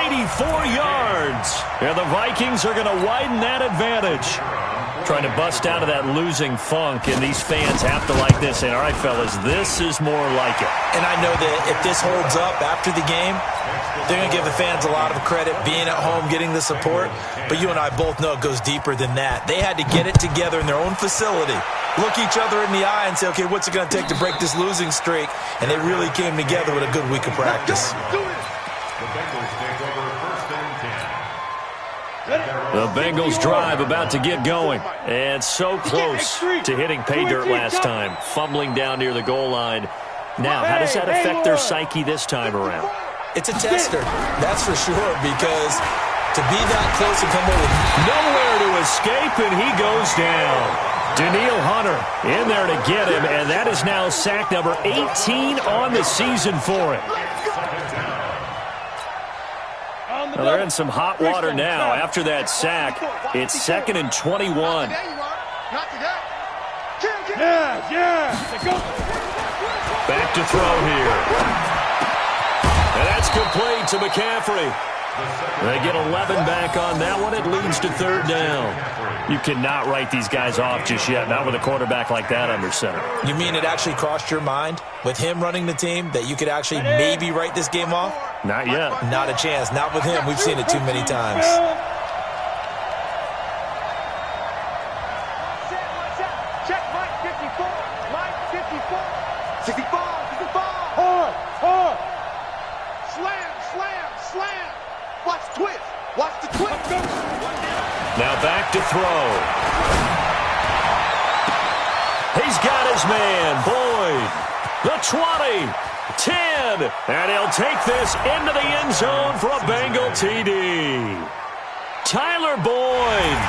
84 yards. And the Vikings are going to widen that advantage. Trying to bust out of that losing funk, and these fans have to like this. And all right, fellas, this is more like it. And I know that if this holds up after the game, they're going to give the fans a lot of credit, being at home, getting the support. But you and I both know it goes deeper than that. They had to get it together in their own facility, look each other in the eye and say, okay, what's it going to take to break this losing streak? And they really came together with a good week of practice. The Bengals drive about to get going. And so close to hitting pay dirt last time, fumbling down near the goal line. Now, how does that affect their psyche this time around? It's a tester, that's for sure, because to be that close and come over. Nowhere to escape, and he goes down. Danielle Hunter in there to get him, and that is now sack number 18 on the season for him. Well, they're in some hot water now after that sack. It's 2nd and 21. Back to throw here. And that's complete to McCaffrey. They get 11 back on that one. It leads to 3rd down. You cannot write these guys off just yet, not with a quarterback like that under center. You mean it actually crossed your mind with him running the team that you could actually maybe write this game off? Not yet. Not a chance. Not with him. We've seen it too many times. Check Mike 54. Mike 54. 64. 64. Hard. Slam. Watch the twist. Watch the twist. Now back to throw. He's got his man, Boyd. The 20, 10, and he'll take this into the end zone for a Bengal TD. Tyler Boyd,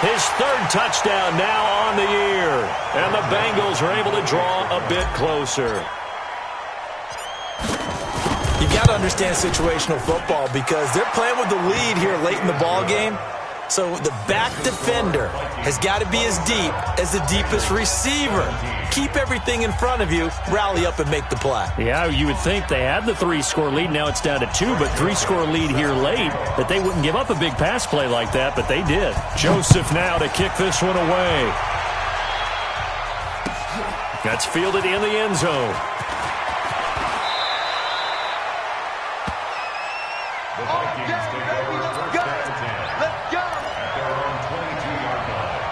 his 3rd touchdown now on the year, and the Bengals are able to draw a bit closer. You got to understand situational football because they're playing with the lead here late in the ball game. So the back defender has got to be as deep as the deepest receiver. Keep everything in front of you, rally up and make the play. Yeah, you would think they had the 3-score lead. Now it's down to 2, but 3-score lead here late, that they wouldn't give up a big pass play like that, but they did. Joseph now to kick this one away. That's fielded in the end zone. The Vikings take over 1st down and 10 at their own 22-yard line.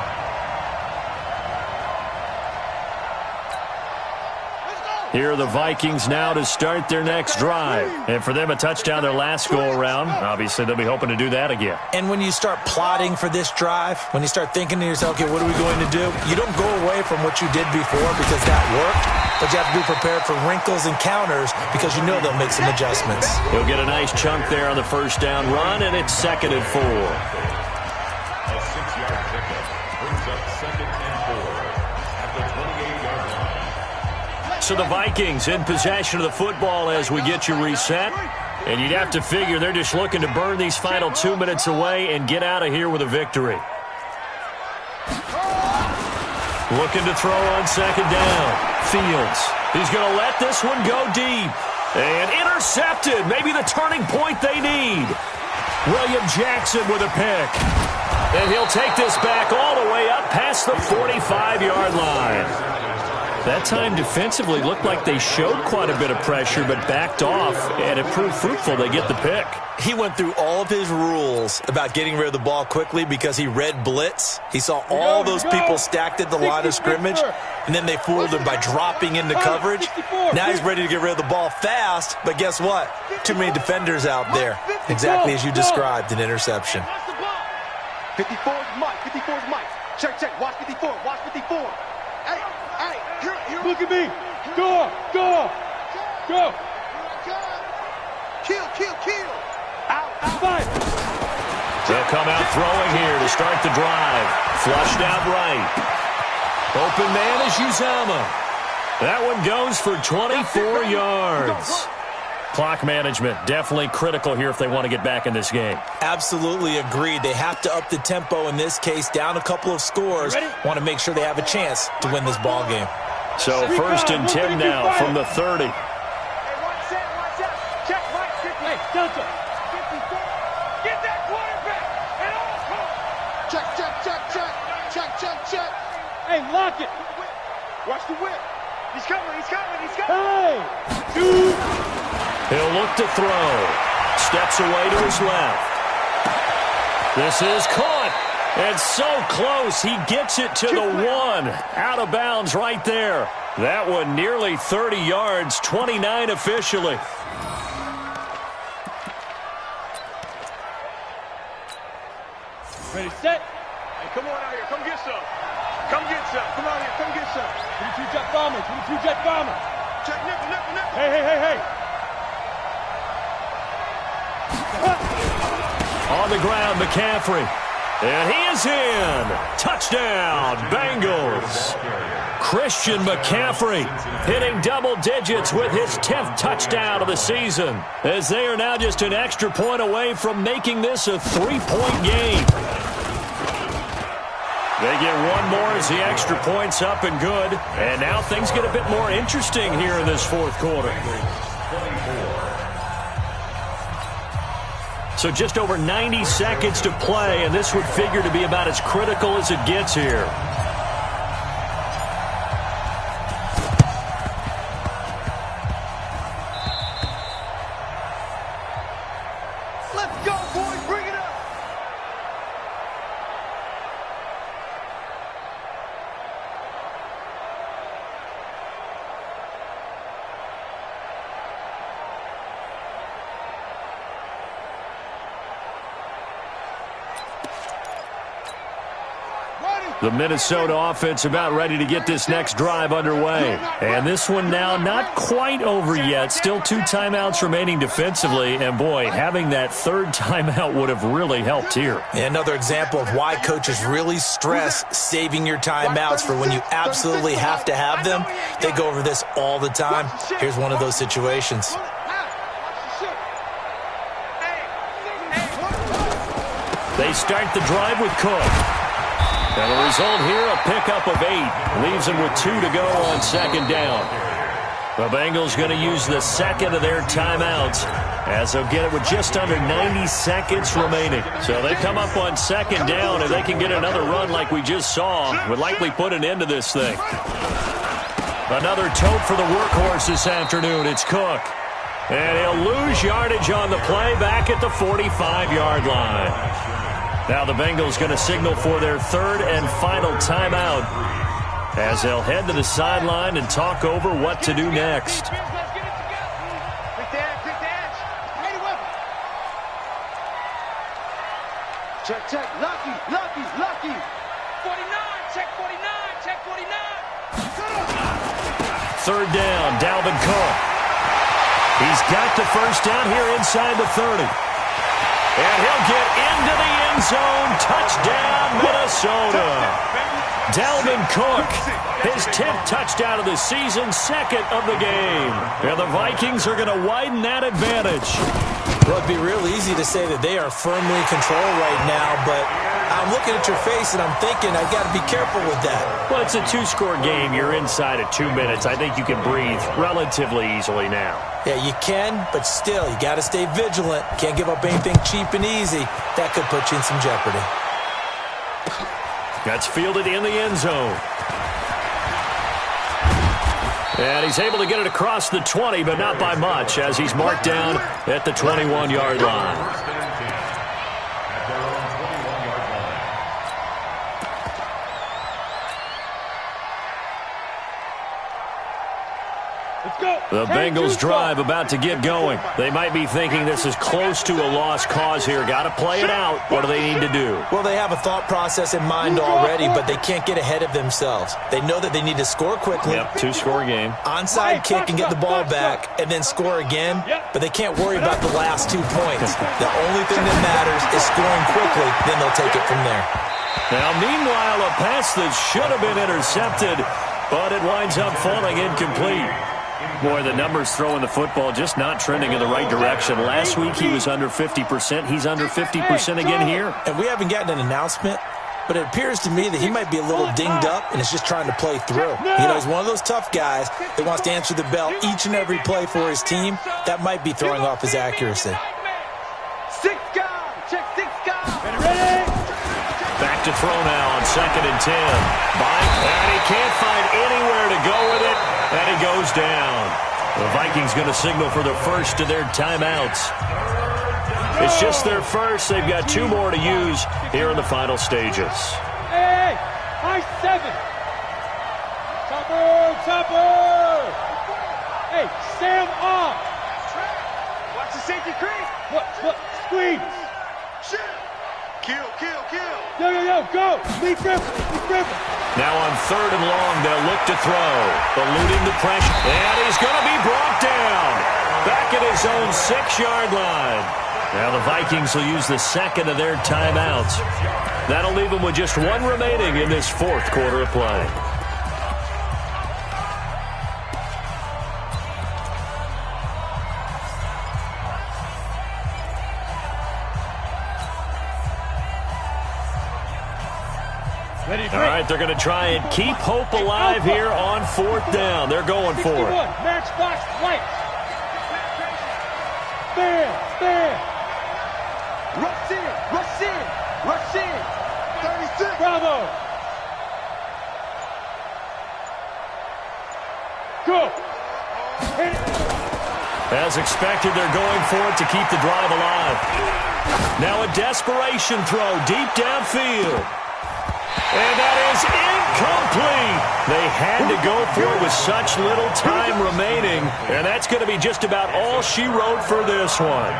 Here are the Vikings now to start their next drive. And for them, a touchdown their last go-around. Obviously, they'll be hoping to do that again. And when you start plotting for this drive, when you start thinking to yourself, okay, what are we going to do? You don't go away from what you did before because that worked, but you have to be prepared for wrinkles and counters because you know they'll make some adjustments. He'll get a nice chunk there on the 1st down run, and it's 2nd and 4. A 6-yard pickup brings up 2nd and 4 at the 28-yard line. So the Vikings in possession of the football as we get you reset. And you'd have to figure they're just looking to burn these final 2 minutes away and get out of here with a victory. Looking to throw on 2nd down. Fields. He's going to let this one go deep. And intercepted. Maybe the turning point they need. William Jackson with a pick. And he'll take this back all the way up past the 45-yard line. That time defensively looked like they showed quite a bit of pressure but backed off, and it proved fruitful. They get the pick. He went through all of his rules about getting rid of the ball quickly because he read blitz. He saw all those people stacked at the line of scrimmage, and then they fooled him by dropping into coverage. Now he's ready to get rid of the ball fast, but guess what? Too many defenders out there. Exactly as you described, an interception. 54 is Mike. 54 is Mike. Check. Watch 54. Watch 54. Hey. Look at me. Go. Kill. Out. Fight. They'll come out throwing here to start the drive. Flushed out right. Open man is Uzama. That one goes for 24 yards. Clock management definitely critical here if they want to get back in this game. Absolutely agreed. They have to up the tempo in this case, down a couple of scores. Want to make sure they have a chance to win this ball game. So 1st and 10 now from the 30. Hey, watch out. Check Mike 50. Hey, Delta. 54. Get that quarterback at all costs. Check. Hey, lock it. Watch the whip. He's coming. Hey. Dude. He'll look to throw. Steps away to his left. This is caught. And so close, he gets it to the 1. Out of bounds right there. That one nearly 30 yards, 29 officially. Ready, set. Hey, come on out here. Come get some. Come out here. Come get some. 22 jet bomber. Check, nipple. Hey. On the ground, McCaffrey. And he is in. Touchdown, Bengals. Christian McCaffrey hitting double digits with his 10th touchdown of the season, as they are now just an extra point away from making this a 3-point game. They get one more as the extra point's up and good. And now things get a bit more interesting here in this fourth quarter. So just over 90 seconds to play, and this would figure to be about as critical as it gets here. Let's go, boys. Bring it up. The Minnesota offense about ready to get this next drive underway. And this one now not quite over yet. Still 2 timeouts remaining defensively. And, boy, having that third timeout would have really helped here. Another example of why coaches really stress saving your timeouts for when you absolutely have to have them. They go over this all the time. Here's one of those situations. They start the drive with Cook. And the result here, a pickup of 8. Leaves them with 2 to go on second down. The Bengals going to use the second of their timeouts, as they'll get it with just under 90 seconds remaining. So they come up on second down, and they can get another run like we just saw. Would likely put an end to this thing. Another tote for the workhorse this afternoon. It's Cook. And he'll lose yardage on the play back at the 45-yard line. Now the Bengals going to signal for their third and final timeout, as they'll head to the sideline and talk over what to do next. Check, check. Lucky, lucky, lucky. 49, check 49, check 49. Third down, Dalvin Cook. He's got the first down here inside the 30. And he'll get into the end zone. Touchdown, Minnesota. Dalvin Cook, his 10th touchdown of the season, second of the game. And the Vikings are going to widen that advantage. Well, it'd be real easy to say that they are firmly in control right now, but I'm looking at your face and I'm thinking I've got to be careful with that. Well, it's a 2-score game. You're inside of 2 minutes. I think you can breathe relatively easily now. Yeah, you can, but still, you got to stay vigilant. Can't give up anything cheap and easy. That could put you in some jeopardy. That's fielded in the end zone. And he's able to get it across the 20, but not by much, as he's marked down at the 21-yard line. The Bengals drive about to get going. They might be thinking this is close to a lost cause here. Got to play it out. What do they need to do? Well, they have a thought process in mind already, but they can't get ahead of themselves. They know that they need to score quickly. Yep, 2-score game. Onside kick and get the ball back, and then score again. But they can't worry about the last 2 points. The only thing that matters is scoring quickly. Then they'll take it from there. Now, meanwhile, a pass that should have been intercepted, but it winds up falling incomplete. Boy, the numbers throwing the football just not trending in the right direction. Last week he was under 50%. He's under 50% again here. And we haven't gotten an announcement, but it appears to me that he might be a little dinged up and is just trying to play through. You know, he's one of those tough guys that wants to answer the bell each and every play for his team. That might be throwing off his accuracy. 6 guys. Check 6 guys. Ready? Back to throw now on 2nd and 10. And he can't find anywhere to go with it, and he goes down. The Vikings going to signal for the first of their timeouts. It's just their first. They've got 2 more to use here in the final stages. Hey, high 7. Topper. Hey, Sam off. Watch the safety creep. What? Squeeze. Shit. Kill. Yo, go. Lee Griffin. Now on 3rd and long, they'll look to throw. Eluding the pressure. And he's going to be brought down. Back at his own 6-yard line. Now the Vikings will use the second of their timeouts. That'll leave them with just one remaining in this fourth quarter of play. All right, they're going to try and keep hope alive here on fourth down. They're going for it. Matchbox lights. Stand. Rush in. 36. Bravo. Go. Hit it. As expected, they're going for it to keep the drive alive. Now a desperation throw deep downfield. And that is incomplete. They had to go for it with such little time remaining. And that's going to be just about all she wrote for this one.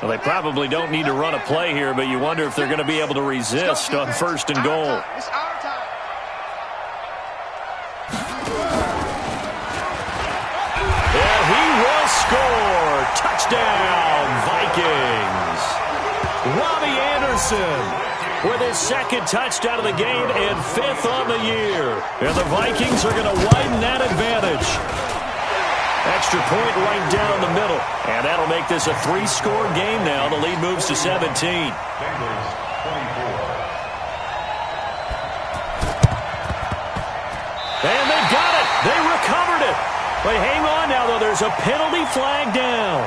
Well, they probably don't need to run a play here, but you wonder if they're going to be able to resist on first and goal. It's our time. And he will score. Touchdown, Vikings. Robbie Anderson with his second touchdown of the game and fifth on the year. And the Vikings are going to widen that advantage. Extra point right down the middle. And that'll make this a three-score game now. The lead moves to 17. Bengals 24. And they got it. They recovered it. But hang on now, though. There's a penalty flag down.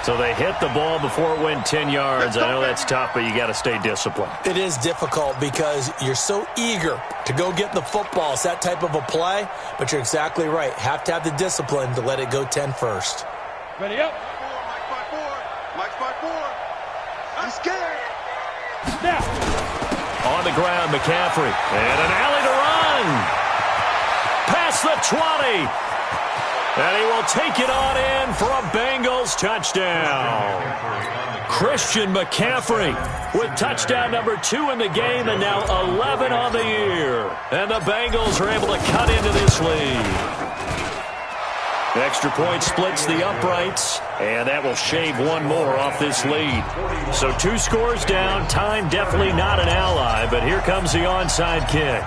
So they hit the ball before it went 10 yards. I know that's tough, but you got to stay disciplined. It is difficult because you're so eager to go get the football. It's that type of a play, but you're exactly right. Have to have the discipline to let it go 10 first. Ready up. Mike's by four. I'm scared. Now. On the ground, McCaffrey. And an alley to run. Past the 20. And he will take it on in for a Bengals touchdown. Christian McCaffrey with touchdown number 2 in the game and now 11 on the year. And the Bengals are able to cut into this lead. Extra point splits the uprights, and that will shave one more off this lead. So 2 scores down, time definitely not an ally, but here comes the onside kick.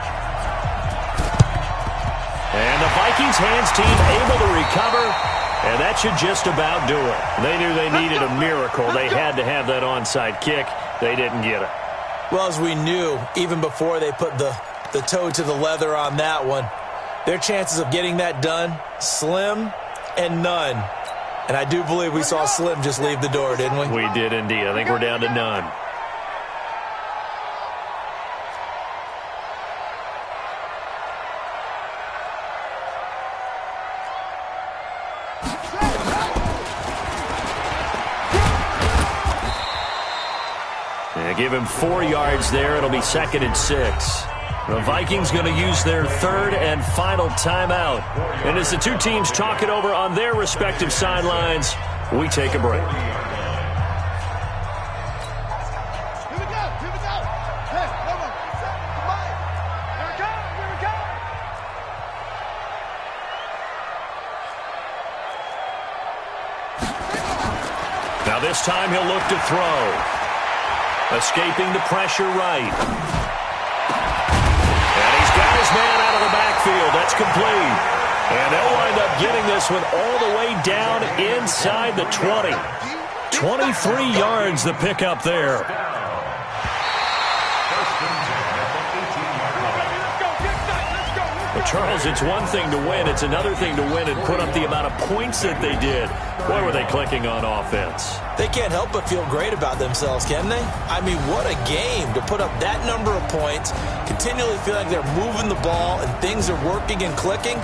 And the Vikings hands team able to recover, and that should just about do it. They knew they needed a miracle. They had to have that onside kick. They didn't get it. Well, as we knew, even before they put the toe to the leather on that one, their chances of getting that done, slim and none. And I do believe we saw Slim just leave the door, didn't we? We did indeed. I think we're down to none. Give him 4 yards there. It'll be 2nd and 6. The Vikings going to use their third and final timeout. And as the two teams talk it over on their respective sidelines, we take a break. Here we go. Hey, come on. Here we go. Now this time he'll look to throw. Escaping the pressure right. And he's got his man out of the backfield. That's complete. And they'll wind up getting this one all the way down inside the 20. 23 yards the pickup there. But Charles, it's one thing to win. It's another thing to win and put up the amount of points that they did. Boy, were they clicking on offense. They can't help but feel great about themselves, can they? I mean, what a game to put up that number of points, continually feel like they're moving the ball and things are working and clicking.